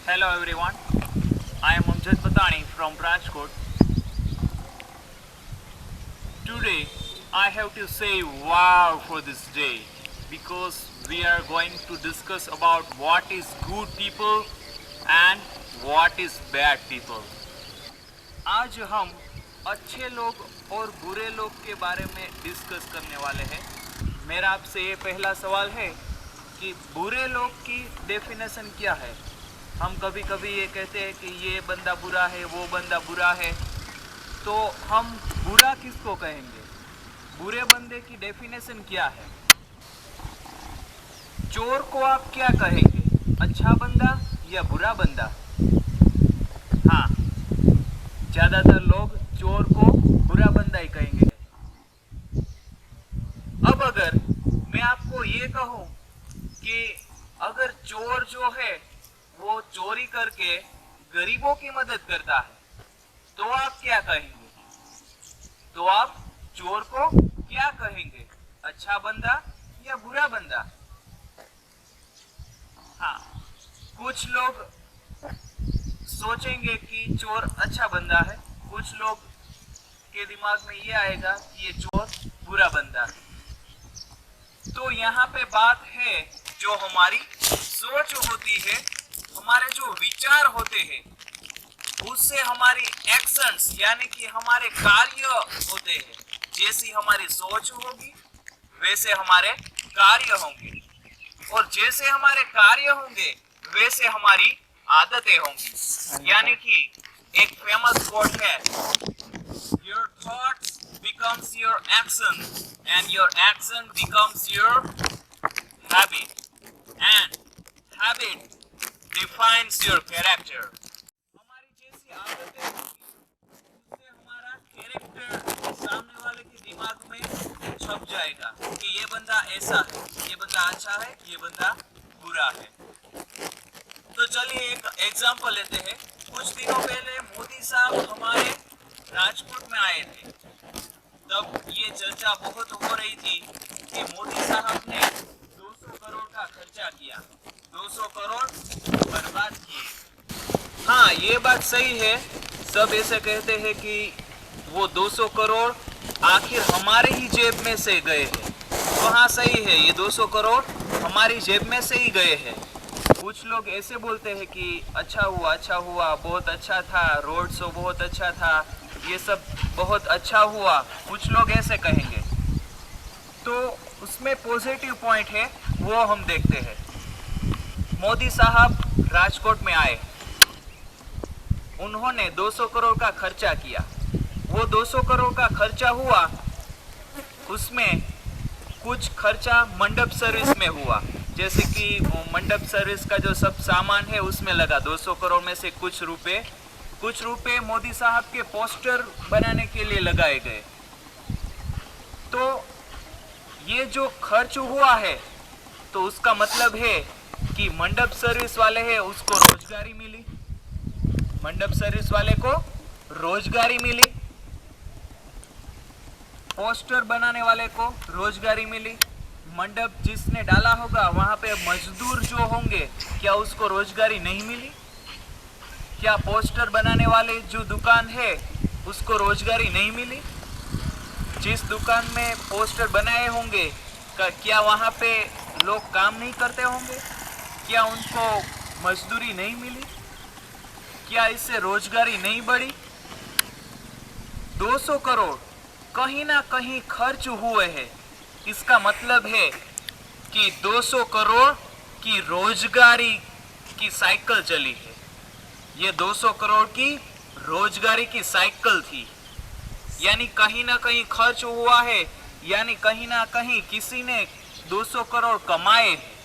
Hello everyone, I am Amjad Patani from Rajkot. Today I have to say wow for this day because we are going to discuss about what is good people and what is bad people. आज हम अच्छे लोग और बुरे लोग के बारे में डिस्कस करने वाले हैं। मेरा आपसे ये पहला सवाल है कि बुरे लोग की डेफिनेशन क्या है। हम कभी कभी ये कहते हैं कि ये बंदा बुरा है, वो बंदा बुरा है, तो हम बुरा किसको कहेंगे? बुरे बंदे की डेफिनेशन क्या है? चोर को आप क्या कहेंगे? अच्छा बंदा या बुरा बंदा? हाँ, ज़्यादातर लोग चोर को बुरा बंदा ही कहेंगे। अब अगर मैं आपको ये कहूँ कि अगर चोर जो है वो चोरी करके गरीबों की मदद करता है, तो आप क्या कहेंगे? तो आप चोर को क्या कहेंगे? अच्छा बंदा या बुरा बंदा? हाँ, कुछ लोग सोचेंगे कि चोर अच्छा बंदा है, कुछ लोग के दिमाग में ये आएगा कि ये चोर बुरा बंदा है। तो यहाँ पे बात है जो हमारी सोच होती है, हमारे जो विचार होते हैं, उससे हमारी एक्शंस यानी कि हमारे कार्य होते हैं। जैसी हमारी सोच होगी वैसे हमारे कार्य होंगे, और जैसे हमारे कार्य होंगे वैसे हमारी आदतें होंगी। यानी कि एक फेमस कोट है, your thoughts becomes your action and your action becomes your habit and habit defines your character. हमारी जैसी आदतें होंगी उससे हमारा कैरेक्टर सामने वाले के दिमाग में छप जाएगा कि ये बंदा ऐसा है, ये बंदा अच्छा है, ये बंदा बुरा है। तो चलिए एक एग्जांपल लेते हैं। कुछ दिनों पहले मोदी साहब हमारे राजकोट में आए थे। तब ये चर्चा बहुत हो रही थी कि मोदी साहब ने 200 करोड़ का खर्चा किया, 200 करोड़ बर्बाद किए। हाँ, ये बात सही है। सब ऐसे कहते हैं कि वो 200 करोड़ आखिर हमारे ही जेब में से गए हैं। तो हाँ, सही है, ये 200 करोड़ हमारी जेब में से ही गए हैं। कुछ लोग ऐसे बोलते हैं कि अच्छा हुआ, बहुत अच्छा था, रोड शो बहुत अच्छा था, ये सब बहुत अच्छा हुआ। कुछ लोग ऐसे कहेंगे। तो उसमें पॉजिटिव पॉइंट है, वो हम देखते हैं। मोदी साहब राजकोट में आए, उन्होंने 200 करोड़ का खर्चा किया। वो 200 करोड़ का खर्चा हुआ, उसमें कुछ खर्चा मंडप सर्विस में हुआ। जैसे कि मंडप सर्विस का जो सब सामान है उसमें लगा। 200 करोड़ में से कुछ रुपए मोदी साहब के पोस्टर बनाने के लिए लगाए गए। तो ये जो खर्च हुआ है, तो उसका मतलब है कि मंडप सर्विस वाले हैं उसको रोजगारी मिली, मंडप सर्विस वाले को रोजगारी मिली, पोस्टर बनाने वाले को रोजगारी मिली, मंडप जिसने डाला होगा वहां पे मजदूर जो होंगे, क्या उसको रोजगारी नहीं मिली? क्या पोस्टर बनाने वाले जो दुकान है उसको रोजगारी नहीं मिली? जिस दुकान में पोस्टर बनाए होंगे क्या वहाँ पे लोग काम नहीं करते होंगे? क्या उनको मजदूरी नहीं मिली? क्या इससे रोजगारी नहीं बढ़ी? 200 करोड़ कहीं ना कहीं खर्च हुए हैं। इसका मतलब है कि 200 करोड़ की रोजगारी की साइकिल चली है। ये 200 करोड़ की रोजगारी की साइकिल थी। यानी कहीं ना कहीं खर्च हुआ है, यानी कहीं ना कहीं किसी ने 200 करोड़ कमाए हैं।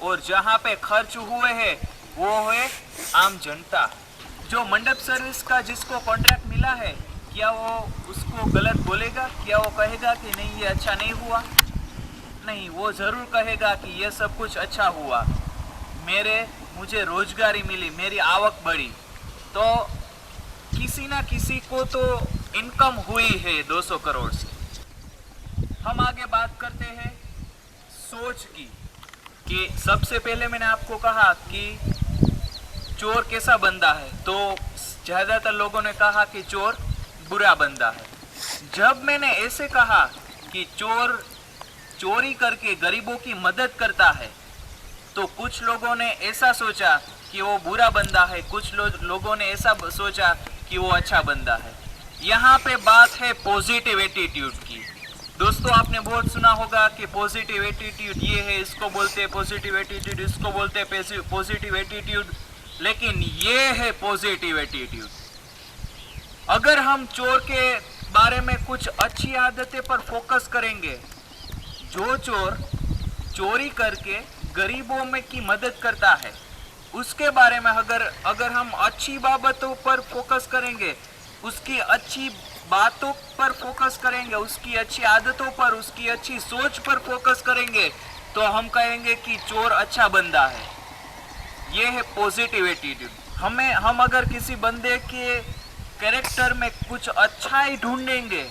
और जहां पे खर्च हुए हैं वो है आम जनता। जो मंडप सर्विस का जिसको कॉन्ट्रैक्ट मिला है, क्या वो उसको गलत बोलेगा? क्या वो कहेगा कि नहीं ये अच्छा नहीं हुआ? नहीं, वो ज़रूर कहेगा कि ये सब कुछ अच्छा हुआ, मुझे रोजगारी मिली, मेरी आवक बढ़ी। तो किसी ना किसी को तो इनकम हुई है 200 करोड़ से। हम आगे बात करते हैं सोच की, कि सबसे पहले मैंने आपको कहा कि चोर कैसा बंदा है, तो ज़्यादातर लोगों ने कहा कि चोर बुरा बंदा है। जब मैंने ऐसे कहा कि चोर चोरी करके गरीबों की मदद करता है, तो कुछ लोगों ने ऐसा सोचा कि वो बुरा बंदा है, कुछ लोगों ने ऐसा सोचा कि वो अच्छा बंदा है। यहाँ पे बात है पॉजिटिव एटीट्यूड की। दोस्तों, आपने बहुत सुना होगा कि पॉजिटिव एटीट्यूड ये है, इसको बोलते हैं पॉजिटिव एटीट्यूड, इसको बोलते हैं पॉजिटिव एटीट्यूड, लेकिन ये है पॉजिटिव एटीट्यूड। अगर हम चोर के बारे में कुछ अच्छी आदतें पर फोकस करेंगे, जो चोर चोरी करके गरीबों में की मदद करता है, उसके बारे में अगर हम अच्छी बाबतों पर फोकस करेंगे, उसकी अच्छी बातों पर फोकस करेंगे, उसकी अच्छी आदतों पर, उसकी अच्छी सोच पर फोकस करेंगे, तो हम कहेंगे कि चोर अच्छा बंदा है। ये है पॉजिटिव एटीट्यूड। हम अगर किसी बंदे के कैरेक्टर में कुछ अच्छा ही ढूंढेंगे,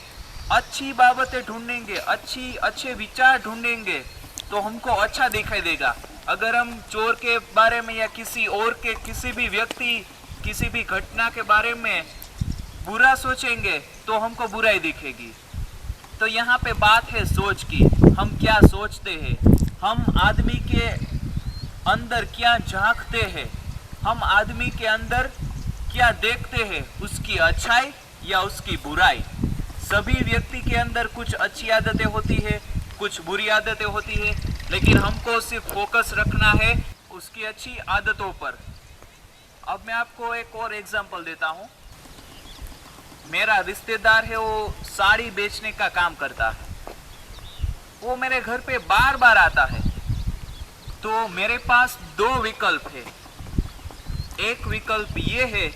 अच्छी बाबतें ढूंढेंगे, अच्छे विचार ढूंढेंगे, तो हमको अच्छा दिखाई देगा। अगर हम चोर के बारे में या किसी और के किसी भी व्यक्ति, किसी भी घटना के बारे में बुरा सोचेंगे, तो हमको बुराई दिखेगी। तो यहाँ पे बात है सोच की। हम क्या सोचते हैं, हम आदमी के अंदर क्या झांकते हैं, हम आदमी के अंदर क्या देखते हैं, उसकी अच्छाई या उसकी बुराई। सभी व्यक्ति के अंदर कुछ अच्छी आदतें होती है, कुछ बुरी आदतें होती है, लेकिन हमको सिर्फ फोकस रखना है उसकी अच्छी आदतों पर। अब मैं आपको एक और एग्जांपल देता हूँ। मेरा रिश्तेदार है, वो साड़ी बेचने का काम करता है। वो मेरे घर पे बार बार आता है। तो मेरे पास दो विकल्प है। एक विकल्प ये है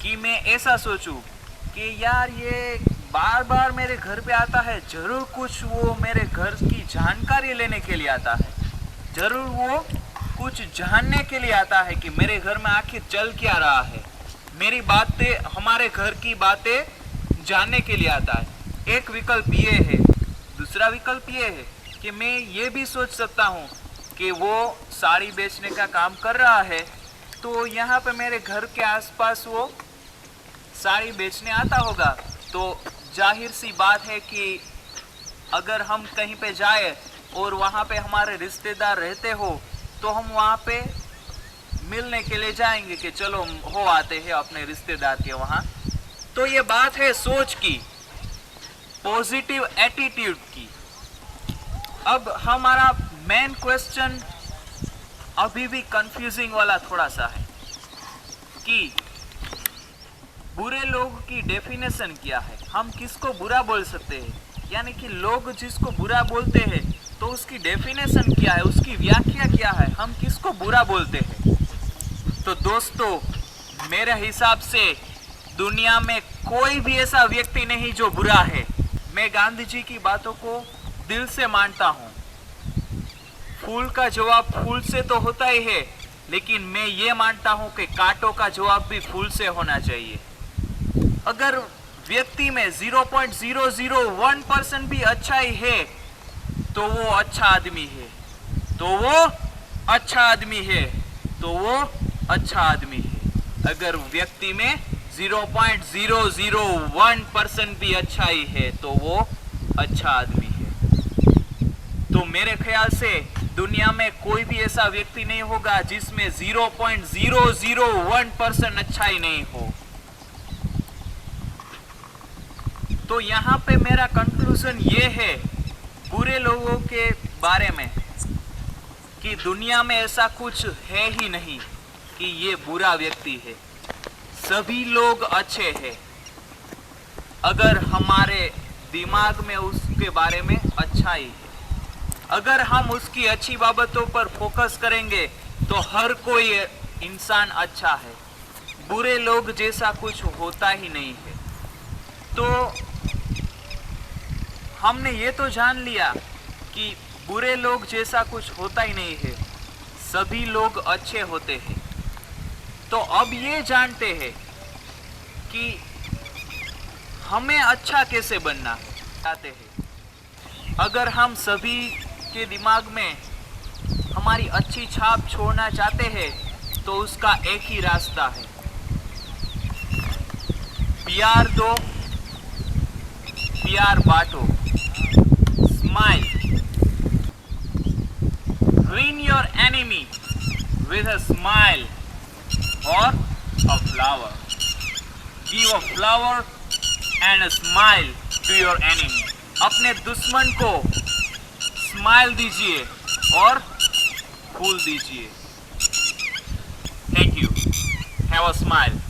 कि मैं ऐसा सोचूं कि यार ये बार बार मेरे घर पे आता है, जरूर कुछ वो मेरे घर की जानकारी लेने के लिए आता है, जरूर वो कुछ जानने के लिए आता है कि मेरे घर में आखिर चल क्या रहा है, मेरी बातें, हमारे घर की बातें जानने के लिए आता है। एक विकल्प ये है। दूसरा विकल्प ये है कि मैं ये भी सोच सकता हूँ कि वो साड़ी बेचने का काम कर रहा है, तो यहाँ पे मेरे घर के आसपास वो साड़ी बेचने आता होगा, तो जाहिर सी बात है कि अगर हम कहीं पे जाए और वहाँ पे हमारे रिश्तेदार रहते हो, तो हम वहाँ पे मिलने के लिए जाएंगे कि चलो हो आते हैं अपने रिश्तेदार के वहाँ। तो ये बात है सोच की, पॉजिटिव एटीट्यूड की। अब हमारा मेन क्वेश्चन अभी भी कंफ्यूजिंग वाला थोड़ा सा है कि बुरे लोग की डेफिनेशन क्या है, हम किसको बुरा बोल सकते हैं, यानी कि लोग जिसको बुरा बोलते हैं तो उसकी डेफिनेशन क्या है, उसकी व्याख्या क्या है, हम किसको बुरा बोलते हैं। तो दोस्तों, मेरे हिसाब से दुनिया में कोई भी ऐसा व्यक्ति नहीं जो बुरा है। मैं गांधी जी की बातों को दिल से मानता हूँ। फूल का जवाब फूल से तो होता ही है, लेकिन मैं ये मानता हूँ कि कांटों का जवाब भी फूल से होना चाहिए। अगर व्यक्ति में 0.001% भी अच्छाई है, तो वो अच्छा आदमी है, तो वो अच्छा आदमी है, तो वो अच्छा आदमी है। अगर व्यक्ति में 0.001% भी अच्छाई है, तो वो अच्छा आदमी है। तो मेरे ख्याल से दुनिया में कोई भी ऐसा व्यक्ति नहीं होगा जिसमें 0.001% अच्छाई नहीं हो। तो यहाँ पे मेरा कंक्लूजन ये है बुरे लोगों के बारे में कि दुनिया में ऐसा कुछ है ही नहीं कि ये बुरा व्यक्ति है। सभी लोग अच्छे हैं, अगर हमारे दिमाग में उसके बारे में अच्छाई है। अगर हम उसकी अच्छी बाबतों पर फोकस करेंगे तो हर कोई इंसान अच्छा है। बुरे लोग जैसा कुछ होता ही नहीं है। तो हमने ये तो जान लिया कि बुरे लोग जैसा कुछ होता ही नहीं है, सभी लोग अच्छे होते हैं। तो अब ये जानते हैं कि हमें अच्छा कैसे बनना चाहते हैं। अगर हम सभी के दिमाग में हमारी अच्छी छाप छोड़ना चाहते हैं, तो उसका एक ही रास्ता है, प्यार दो, प्यार बांटो। Smile, greet your enemy with a smile or a flower. Give a flower and a smile to your enemy. अपने दुश्मन को स्माइल दीजिए और फूल दीजिए। Thank you. Have a smile.